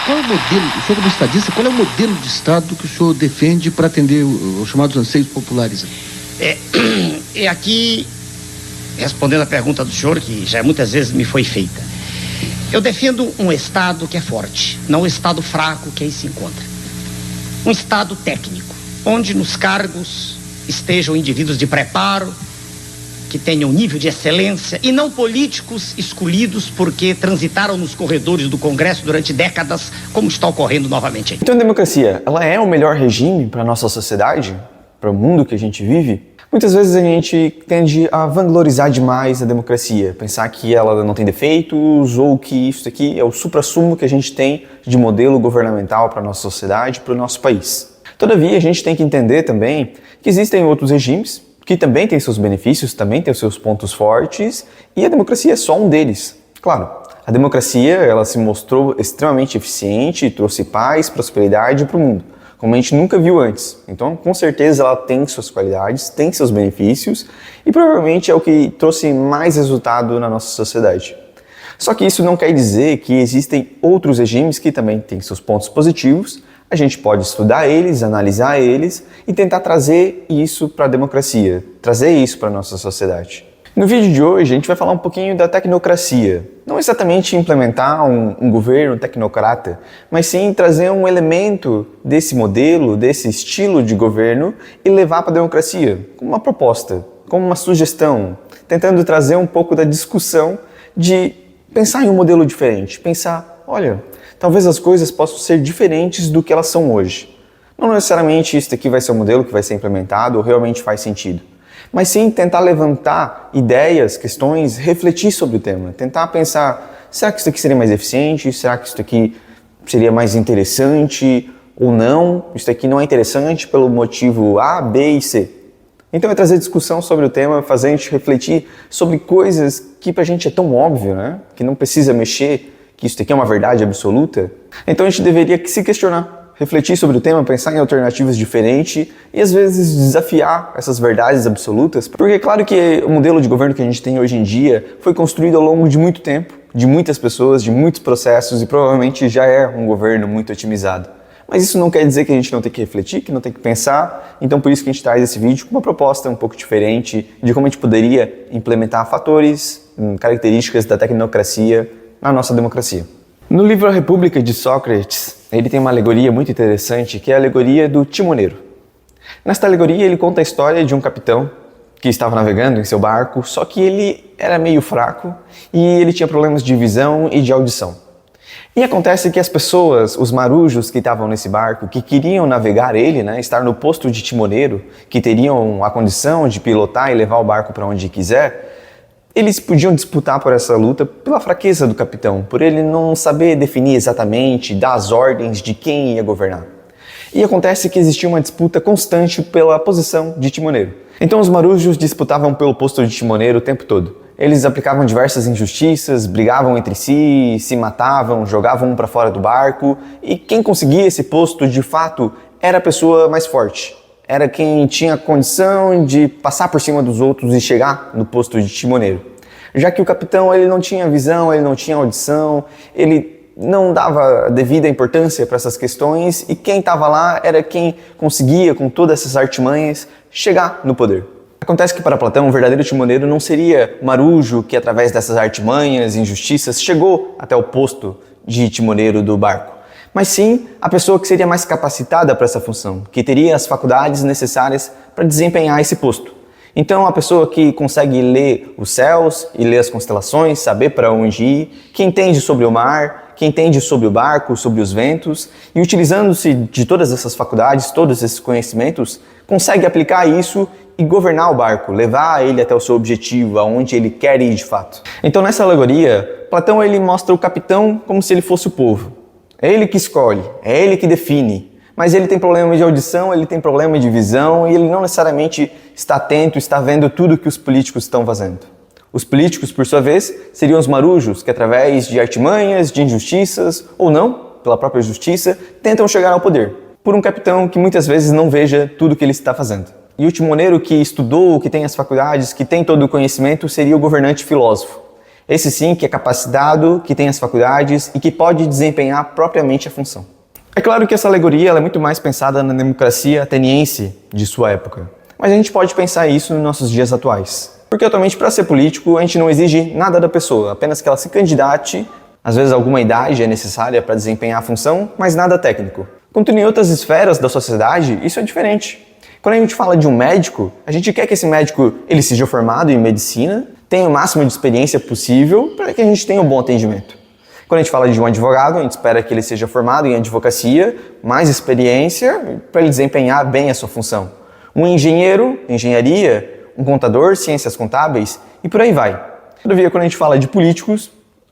Qual é o modelo, o senhor como estadista, qual é o modelo de Estado que o senhor defende para atender os chamados anseios populares? Aqui, respondendo a pergunta do senhor, que já muitas vezes me foi feita, eu defendo um Estado que é forte, não um Estado fraco que aí se encontra. Um Estado técnico, onde nos cargos estejam indivíduos de preparo, que tenham nível de excelência, e não políticos escolhidos porque transitaram nos corredores do Congresso durante décadas, como está ocorrendo novamente. Então a democracia, ela é o melhor regime para a nossa sociedade? Para o mundo que a gente vive? Muitas vezes a gente tende a vanglorizar demais a democracia, pensar que ela não tem defeitos ou que isso aqui é o suprassumo que a gente tem de modelo governamental para a nossa sociedade, para o nosso país. Todavia, a gente tem que entender também que existem outros regimes que também têm seus benefícios, também têm os seus pontos fortes, e a democracia é só um deles. Claro, a democracia ela se mostrou extremamente eficiente e trouxe paz, prosperidade para o mundo, como a gente nunca viu antes. Então, com certeza, ela tem suas qualidades, tem seus benefícios, e provavelmente é o que trouxe mais resultado na nossa sociedade. Só que isso não quer dizer que existem outros regimes que também têm seus pontos positivos. A gente pode estudar eles, analisar eles e tentar trazer isso para a democracia, trazer isso para a nossa sociedade. No vídeo de hoje a gente vai falar um pouquinho da tecnocracia. Não exatamente implementar um governo tecnocrata, mas sim trazer um elemento desse modelo, desse estilo de governo e levar para a democracia, como uma proposta, como uma sugestão, tentando trazer um pouco da discussão de pensar em um modelo diferente, pensar, olha, talvez as coisas possam ser diferentes do que elas são hoje. Não necessariamente isso aqui vai ser o modelo que vai ser implementado ou realmente faz sentido, mas sim tentar levantar ideias, questões, refletir sobre o tema, tentar pensar, será que isso aqui seria mais eficiente? Será que isso aqui seria mais interessante ou não? Isso aqui não é interessante pelo motivo A, B e C. Então é trazer discussão sobre o tema, fazer a gente refletir sobre coisas que pra gente é tão óbvio, né? Que não precisa mexer, que isso aqui é uma verdade absoluta. Então a gente deveria se questionar, refletir sobre o tema, pensar em alternativas diferentes e às vezes desafiar essas verdades absolutas, porque é claro que o modelo de governo que a gente tem hoje em dia foi construído ao longo de muito tempo, de muitas pessoas, de muitos processos e provavelmente já é um governo muito otimizado. Mas isso não quer dizer que a gente não tem que refletir, que não tem que pensar, então por isso que a gente traz esse vídeo com uma proposta um pouco diferente de como a gente poderia implementar fatores, características da tecnocracia na nossa democracia. No livro A República de Sócrates, ele tem uma alegoria muito interessante, que é a alegoria do timoneiro. Nesta alegoria ele conta a história de um capitão que estava navegando em seu barco, só que ele era meio fraco e ele tinha problemas de visão e de audição. E acontece que as pessoas, os marujos que estavam nesse barco, que queriam navegar ele, né, estar no posto de timoneiro, que teriam a condição de pilotar e levar o barco para onde quiser, eles podiam disputar por essa luta pela fraqueza do capitão, por ele não saber definir exatamente, dar as ordens de quem ia governar. E acontece que existia uma disputa constante pela posição de timoneiro. Então os marujos disputavam pelo posto de timoneiro o tempo todo. Eles aplicavam diversas injustiças, brigavam entre si, se matavam, jogavam um para fora do barco, e quem conseguia esse posto de fato era a pessoa mais forte. Era quem tinha condição de passar por cima dos outros e chegar no posto de timoneiro. Já que o capitão ele não tinha visão, ele não tinha audição, ele não dava devida importância para essas questões e quem estava lá era quem conseguia, com todas essas artimanhas, chegar no poder. Acontece que para Platão, o verdadeiro timoneiro não seria marujo que através dessas artimanhas e injustiças chegou até o posto de timoneiro do barco, mas sim a pessoa que seria mais capacitada para essa função, que teria as faculdades necessárias para desempenhar esse posto. Então a pessoa que consegue ler os céus e ler as constelações, saber para onde ir, que entende sobre o mar, que entende sobre o barco, sobre os ventos, e utilizando-se de todas essas faculdades, todos esses conhecimentos, consegue aplicar isso e governar o barco, levar ele até o seu objetivo, aonde ele quer ir de fato. Então nessa alegoria, Platão ele mostra o capitão como se ele fosse o povo. É ele que escolhe, é ele que define, mas ele tem problema de audição, ele tem problema de visão e ele não necessariamente está atento, está vendo tudo que os políticos estão fazendo. Os políticos, por sua vez, seriam os marujos que através de artimanhas, de injustiças ou não, pela própria justiça, tentam chegar ao poder, por um capitão que muitas vezes não veja tudo que ele está fazendo. E o timoneiro que estudou, que tem as faculdades, que tem todo o conhecimento, seria o governante filósofo. Esse sim que é capacitado, que tem as faculdades e que pode desempenhar propriamente a função. É claro que essa alegoria ela é muito mais pensada na democracia ateniense de sua época, mas a gente pode pensar isso nos nossos dias atuais. Porque atualmente, para ser político, a gente não exige nada da pessoa, apenas que ela se candidate, às vezes alguma idade é necessária para desempenhar a função, mas nada técnico. Quanto em outras esferas da sociedade, isso é diferente. Quando a gente fala de um médico, a gente quer que esse médico ele seja formado em medicina, tenha o máximo de experiência possível para que a gente tenha um bom atendimento. Quando a gente fala de um advogado, a gente espera que ele seja formado em advocacia, mais experiência para ele desempenhar bem a sua função. Um engenheiro, engenharia, um contador, ciências contábeis e por aí vai. Todavia, quando a gente fala de políticos,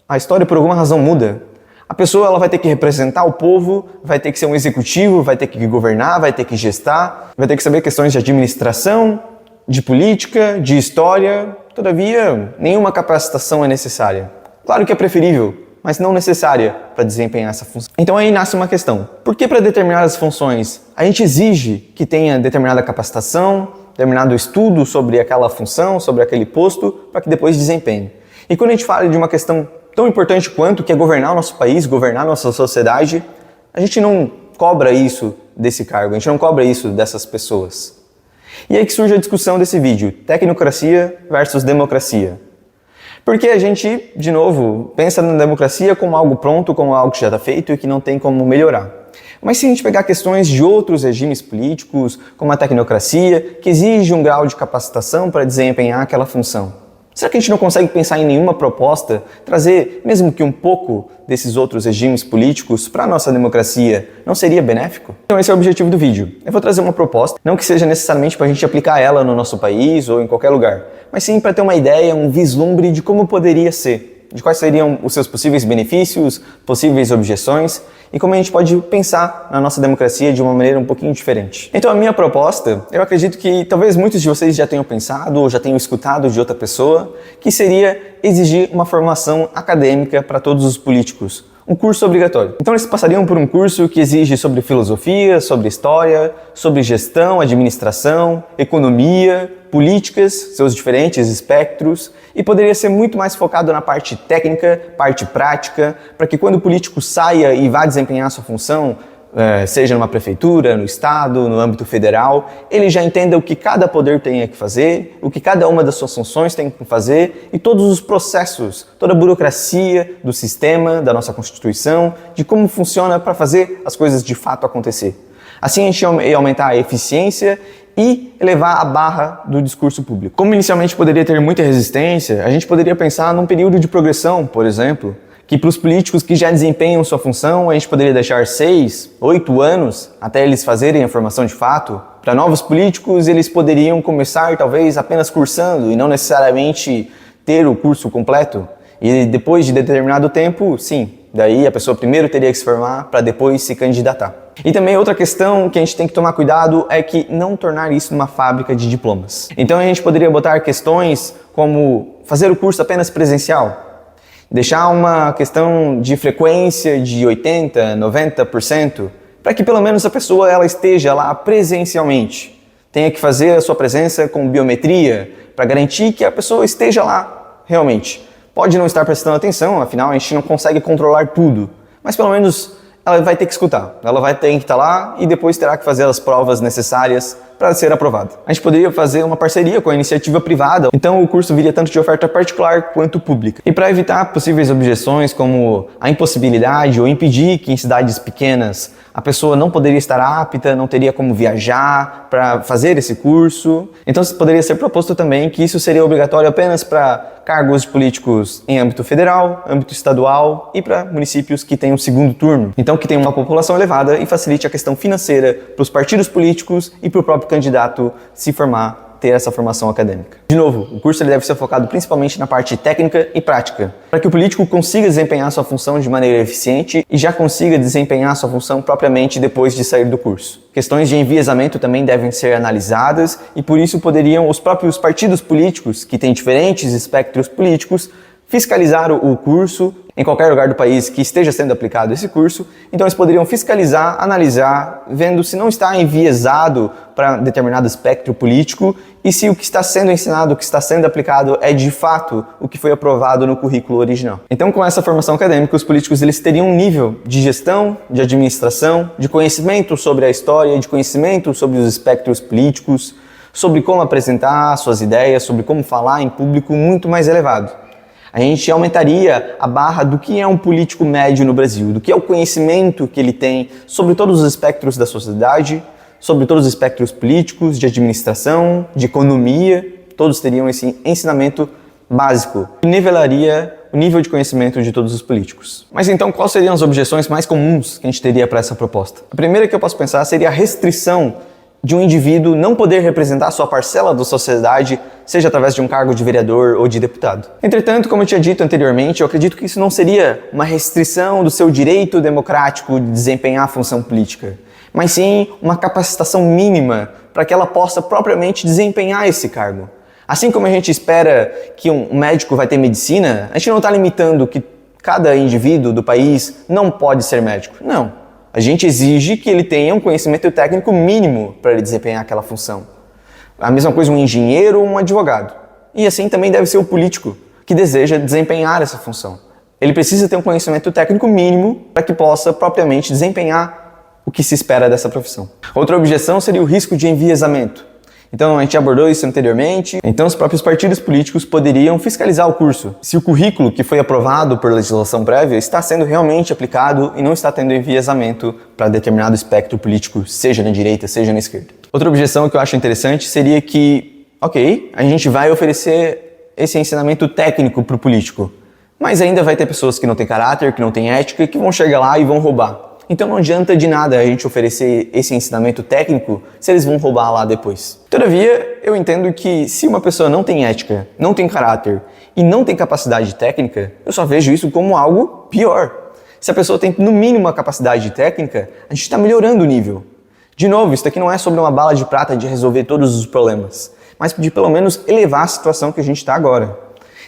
a história por alguma razão muda. A pessoa ela vai ter que representar o povo, vai ter que ser um executivo, vai ter que governar, vai ter que gestar, vai ter que saber questões de administração, de política, de história. Todavia, nenhuma capacitação é necessária. Claro que é preferível, mas não necessária para desempenhar essa função. Então aí nasce uma questão. Por que para determinadas funções a gente exige que tenha determinada capacitação, determinado estudo sobre aquela função, sobre aquele posto, para que depois desempenhe? E quando a gente fala de uma questão tão importante quanto que é governar o nosso país, governar a nossa sociedade, a gente não cobra isso desse cargo, a gente não cobra isso dessas pessoas. E aí que surge a discussão desse vídeo, tecnocracia versus democracia. Porque a gente, de novo, pensa na democracia como algo pronto, como algo que já está feito e que não tem como melhorar. Mas se a gente pegar questões de outros regimes políticos, como a tecnocracia, que exige um grau de capacitação para desempenhar aquela função, será que a gente não consegue pensar em nenhuma proposta, trazer mesmo que um pouco desses outros regimes políticos para a nossa democracia? Não seria benéfico? Então esse é o objetivo do vídeo. Eu vou trazer uma proposta, não que seja necessariamente para a gente aplicar ela no nosso país ou em qualquer lugar, mas sim para ter uma ideia, um vislumbre de como poderia ser, de quais seriam os seus possíveis benefícios, possíveis objeções e como a gente pode pensar na nossa democracia de uma maneira um pouquinho diferente. Então a minha proposta, eu acredito que talvez muitos de vocês já tenham pensado ou já tenham escutado de outra pessoa, que seria exigir uma formação acadêmica para todos os políticos. Um curso obrigatório. Então eles passariam por um curso que exige sobre filosofia, sobre história, sobre gestão, administração, economia, políticas, seus diferentes espectros, e poderia ser muito mais focado na parte técnica, parte prática, para que quando o político saia e vá desempenhar sua função, seja numa prefeitura, no estado, no âmbito federal, ele já entenda o que cada poder tem que fazer, o que cada uma das suas funções tem que fazer e todos os processos, toda a burocracia do sistema, da nossa Constituição, de como funciona para fazer as coisas de fato acontecer. Assim a gente ia aumentar a eficiência e elevar a barra do discurso público. Como inicialmente poderia ter muita resistência, a gente poderia pensar num período de progressão, por exemplo, que para os políticos que já desempenham sua função, a gente poderia deixar 6, 8 anos até eles fazerem a formação de fato. Para novos políticos, eles poderiam começar talvez apenas cursando e não necessariamente ter o curso completo. E depois de determinado tempo, sim, daí a pessoa primeiro teria que se formar para depois se candidatar. E também outra questão que a gente tem que tomar cuidado é que não tornar isso uma fábrica de diplomas. Então a gente poderia botar questões como fazer o curso apenas presencial, deixar uma questão de frequência de 80%, 90%, para que pelo menos a pessoa ela esteja lá presencialmente. Tenha que fazer a sua presença com biometria, para garantir que a pessoa esteja lá realmente. Pode não estar prestando atenção, afinal a gente não consegue controlar tudo, mas pelo menos ela vai ter que escutar, ela vai ter que estar lá e depois terá que fazer as provas necessárias para ser aprovado. A gente poderia fazer uma parceria com a iniciativa privada, então o curso viria tanto de oferta particular quanto pública. E para evitar possíveis objeções como a impossibilidade ou impedir que em cidades pequenas a pessoa não poderia estar apta, não teria como viajar para fazer esse curso, então poderia ser proposto também que isso seria obrigatório apenas para cargos de políticos em âmbito federal, âmbito estadual e para municípios que têm um segundo turno. Então que tenham uma população elevada e facilite a questão financeira para os partidos políticos e para o próprio candidato se formar, ter essa formação acadêmica. De novo, o curso ele deve ser focado principalmente na parte técnica e prática, para que o político consiga desempenhar sua função de maneira eficiente e já consiga desempenhar sua função propriamente depois de sair do curso. Questões de enviesamento também devem ser analisadas e por isso poderiam os próprios partidos políticos, que têm diferentes espectros políticos, fiscalizar o curso em qualquer lugar do país que esteja sendo aplicado esse curso, então eles poderiam fiscalizar, analisar, vendo se não está enviesado para determinado espectro político e se o que está sendo ensinado, o que está sendo aplicado é de fato o que foi aprovado no currículo original. Então, com essa formação acadêmica, os políticos eles teriam um nível de gestão, de administração, de conhecimento sobre a história, de conhecimento sobre os espectros políticos, sobre como apresentar suas ideias, sobre como falar em público muito mais elevado. A gente aumentaria a barra do que é um político médio no Brasil, do que é o conhecimento que ele tem sobre todos os espectros da sociedade, sobre todos os espectros políticos, de administração, de economia, todos teriam esse ensinamento básico, que nivelaria o nível de conhecimento de todos os políticos. Mas então, quais seriam as objeções mais comuns que a gente teria para essa proposta? A primeira que eu posso pensar seria a restrição de um indivíduo não poder representar sua parcela da sociedade, seja através de um cargo de vereador ou de deputado. Entretanto, como eu tinha dito anteriormente, eu acredito que isso não seria uma restrição do seu direito democrático de desempenhar a função política, mas sim uma capacitação mínima para que ela possa propriamente desempenhar esse cargo. Assim como a gente espera que um médico vai ter medicina, a gente não está limitando que cada indivíduo do país não pode ser médico. Não. A gente exige que ele tenha um conhecimento técnico mínimo para ele desempenhar aquela função. A mesma coisa um engenheiro ou um advogado. E assim também deve ser o político que deseja desempenhar essa função. Ele precisa ter um conhecimento técnico mínimo para que possa propriamente desempenhar o que se espera dessa profissão. Outra objeção seria o risco de enviesamento. Então, a gente abordou isso anteriormente. Então, os próprios partidos políticos poderiam fiscalizar o curso. Se o currículo que foi aprovado por legislação prévia está sendo realmente aplicado e não está tendo enviesamento para determinado espectro político, seja na direita, seja na esquerda. Outra objeção que eu acho interessante seria que, ok, a gente vai oferecer esse ensinamento técnico para o político, mas ainda vai ter pessoas que não têm caráter, que não têm ética, que vão chegar lá e vão roubar. Então não adianta de nada a gente oferecer esse ensinamento técnico se eles vão roubar lá depois. Todavia, eu entendo que se uma pessoa não tem ética, não tem caráter e não tem capacidade técnica, eu só vejo isso como algo pior. Se a pessoa tem no mínimo a capacidade técnica, a gente está melhorando o nível. De novo, isso aqui não é sobre uma bala de prata de resolver todos os problemas, mas de pelo menos elevar a situação que a gente está agora.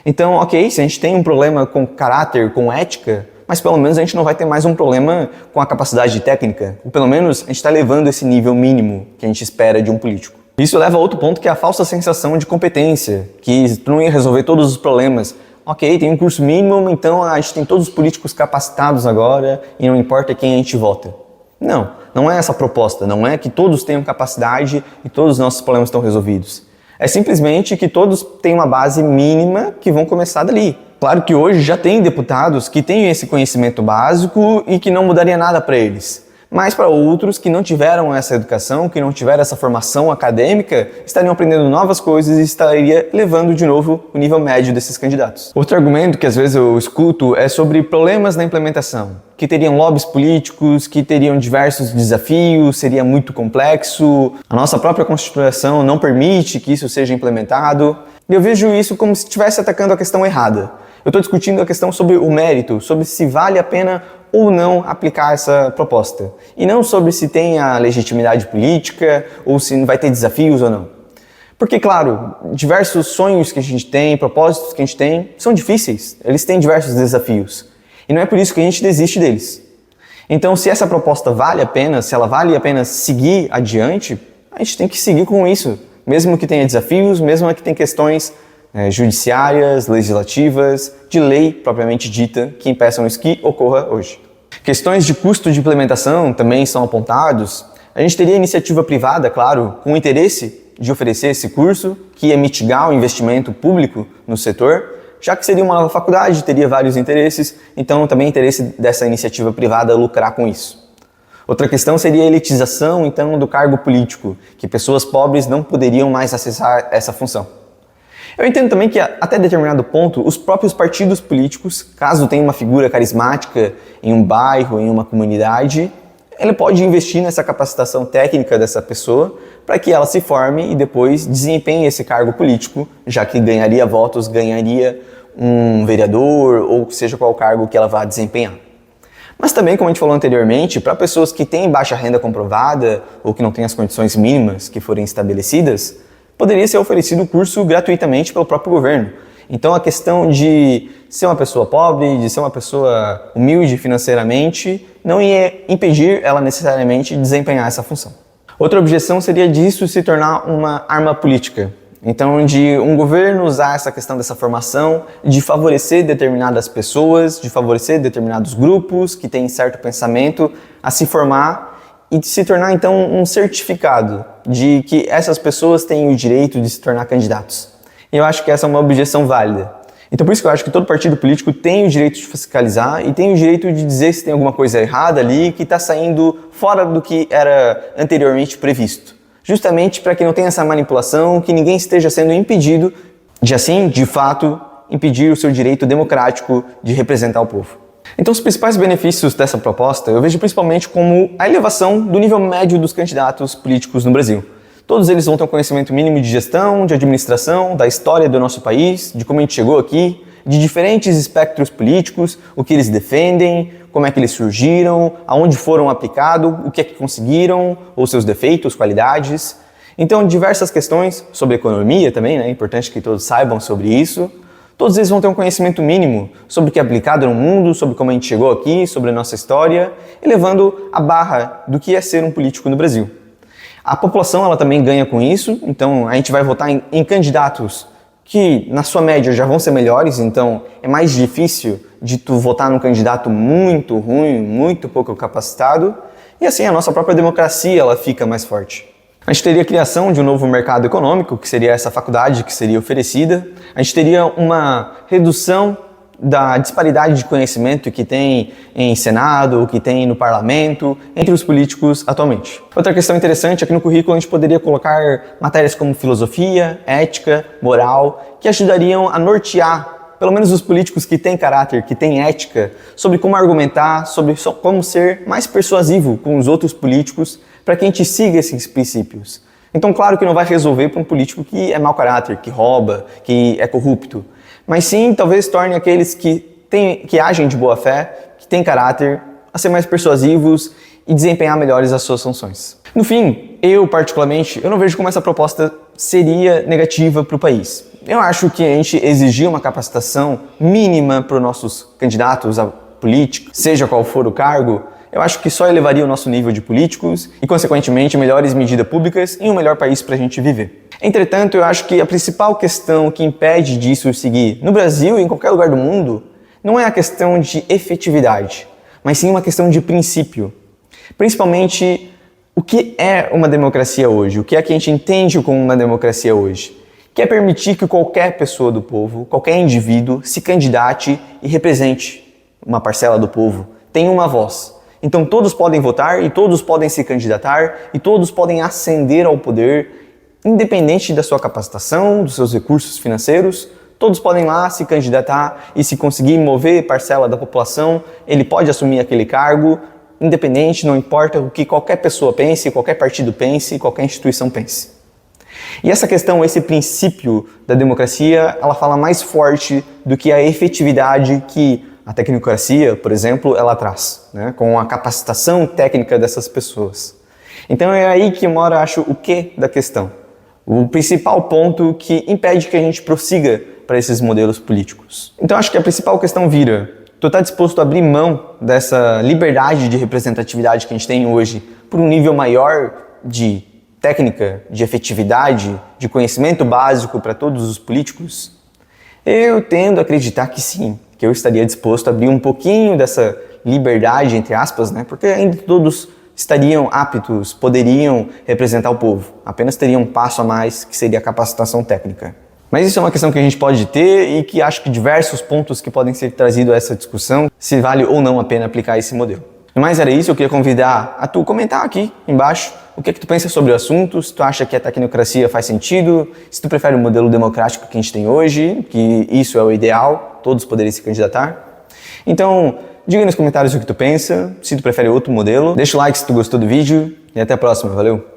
Então, ok, se a gente tem um problema com caráter, com ética, mas pelo menos a gente não vai ter mais um problema com a capacidade técnica. Ou pelo menos a gente está levando esse nível mínimo que a gente espera de um político. Isso leva a outro ponto, que é a falsa sensação de competência, que tu não ia resolver todos os problemas. Ok, tem um curso mínimo, então a gente tem todos os políticos capacitados agora e não importa quem a gente vota. Não é essa a proposta. Não é que todos tenham capacidade e todos os nossos problemas estão resolvidos. É simplesmente que todos têm uma base mínima que vão começar dali. Claro que hoje já tem deputados que têm esse conhecimento básico e que não mudaria nada para eles. Mas para outros que não tiveram essa educação, que não tiveram essa formação acadêmica, estariam aprendendo novas coisas e estaria elevando de novo o nível médio desses candidatos. Outro argumento que às vezes eu escuto é sobre problemas na implementação, que teriam lobbies políticos, que teriam diversos desafios, seria muito complexo, a nossa própria Constituição não permite que isso seja implementado. E eu vejo isso como se estivesse atacando a questão errada. Eu estou discutindo a questão sobre o mérito, sobre se vale a pena ou não aplicar essa proposta. E não sobre se tem a legitimidade política ou se vai ter desafios ou não. Porque, claro, diversos sonhos que a gente tem, propósitos que a gente tem, são difíceis. Eles têm diversos desafios. E não é por isso que a gente desiste deles. Então, se essa proposta vale a pena, se ela vale a pena seguir adiante, a gente tem que seguir com isso. Mesmo que tenha desafios, mesmo que tenha questões judiciárias, legislativas, de lei propriamente dita, que impeçam isso que ocorra hoje. Questões de custo de implementação também são apontados. A gente teria iniciativa privada, claro, com o interesse de oferecer esse curso, que ia mitigar o investimento público no setor, já que seria uma nova faculdade, teria vários interesses, então também interesse dessa iniciativa privada lucrar com isso. Outra questão seria a elitização, então, do cargo político, que pessoas pobres não poderiam mais acessar essa função. Eu entendo também que, até determinado ponto, os próprios partidos políticos, caso tenha uma figura carismática em um bairro, em uma comunidade, ele pode investir nessa capacitação técnica dessa pessoa para que ela se forme e depois desempenhe esse cargo político, já que ganharia votos, ganharia um vereador ou seja qual cargo que ela vá desempenhar. Mas também, como a gente falou anteriormente, para pessoas que têm baixa renda comprovada ou que não têm as condições mínimas que forem estabelecidas, poderia ser oferecido o curso gratuitamente pelo próprio governo. Então a questão de ser uma pessoa pobre, de ser uma pessoa humilde financeiramente, não ia impedir ela necessariamente de desempenhar essa função. Outra objeção seria disso se tornar uma arma política. Então, de um governo usar essa questão dessa formação, de favorecer determinadas pessoas, de favorecer determinados grupos que têm certo pensamento a se formar e de se tornar, então, um certificado de que essas pessoas têm o direito de se tornar candidatos. E eu acho que essa é uma objeção válida. Então, por isso que eu acho que todo partido político tem o direito de fiscalizar e tem o direito de dizer se tem alguma coisa errada ali que está saindo fora do que era anteriormente previsto. Justamente para que não tenha essa manipulação, que ninguém esteja sendo impedido de, assim, de fato, impedir o seu direito democrático de representar o povo. Então, os principais benefícios dessa proposta eu vejo principalmente como a elevação do nível médio dos candidatos políticos no Brasil. Todos eles vão ter um conhecimento mínimo de gestão, de administração, da história do nosso país, de como a gente chegou aqui, de diferentes espectros políticos, o que eles defendem, como é que eles surgiram, aonde foram aplicados, o que é que conseguiram, ou seus defeitos, qualidades. Então, diversas questões sobre economia também, né? É importante que todos saibam sobre isso. Todos eles vão ter um conhecimento mínimo sobre o que é aplicado no mundo, sobre como a gente chegou aqui, sobre a nossa história, elevando a barra do que é ser um político no Brasil. A população ela também ganha com isso, então a gente vai votar em candidatos que na sua média já vão ser melhores, então é mais difícil de tu votar num candidato muito ruim, muito pouco capacitado, e assim a nossa própria democracia ela fica mais forte. A gente teria a criação de um novo mercado econômico, que seria essa faculdade que seria oferecida, a gente teria uma redução da disparidade de conhecimento que tem em Senado, que tem no Parlamento, entre os políticos atualmente. Outra questão interessante é que no currículo a gente poderia colocar matérias como filosofia, ética, moral, que ajudariam a nortear, pelo menos os políticos que têm caráter, que têm ética, sobre como argumentar, sobre como ser mais persuasivo com os outros políticos, para que a gente siga esses princípios. Então, claro que não vai resolver para um político que é mau caráter, que rouba, que é corrupto, mas sim, talvez torne aqueles que agem de boa fé, que têm caráter, a ser mais persuasivos e desempenhar melhores as suas funções. No fim, eu particularmente, eu não vejo como essa proposta seria negativa para o país. Eu acho que a gente exigir uma capacitação mínima para os nossos candidatos a política, seja qual for o cargo, eu acho que só elevaria o nosso nível de políticos e, consequentemente, melhores medidas públicas e um melhor país para a gente viver. Entretanto, eu acho que a principal questão que impede disso seguir no Brasil e em qualquer lugar do mundo não é a questão de efetividade, mas sim uma questão de princípio. Principalmente, o que é uma democracia hoje? O que é que a gente entende como uma democracia hoje? Que é permitir que qualquer pessoa do povo, qualquer indivíduo, se candidate e represente uma parcela do povo, tenha uma voz. Então todos podem votar e todos podem se candidatar e todos podem ascender ao poder, independente da sua capacitação, dos seus recursos financeiros. Todos podem lá se candidatar e se conseguir mover parcela da população, ele pode assumir aquele cargo, independente, não importa o que qualquer pessoa pense, qualquer partido pense, qualquer instituição pense. E essa questão, esse princípio da democracia, ela fala mais forte do que a efetividade que a tecnocracia, por exemplo, ela traz, né, com a capacitação técnica dessas pessoas. Então é aí que mora, acho, o quê da questão. O principal ponto que impede que a gente prossiga para esses modelos políticos. Então acho que a principal questão vira: tu tá disposto a abrir mão dessa liberdade de representatividade que a gente tem hoje por um nível maior de técnica, de efetividade, de conhecimento básico para todos os políticos? Eu tendo a acreditar que sim, que eu estaria disposto a abrir um pouquinho dessa liberdade, entre aspas, né? Porque ainda todos estariam aptos, poderiam representar o povo. Apenas teriam um passo a mais, que seria a capacitação técnica. Mas isso é uma questão que a gente pode ter e que acho que diversos pontos que podem ser trazidos a essa discussão, se vale ou não a pena aplicar esse modelo. Mas era isso, eu queria convidar a tu comentar aqui embaixo o que é que tu pensa sobre o assunto, se tu acha que a tecnocracia faz sentido, se tu prefere o modelo democrático que a gente tem hoje, que isso é o ideal, todos poderem se candidatar. Então, diga nos comentários o que tu pensa, se tu prefere outro modelo, deixa o like se tu gostou do vídeo e até a próxima, valeu!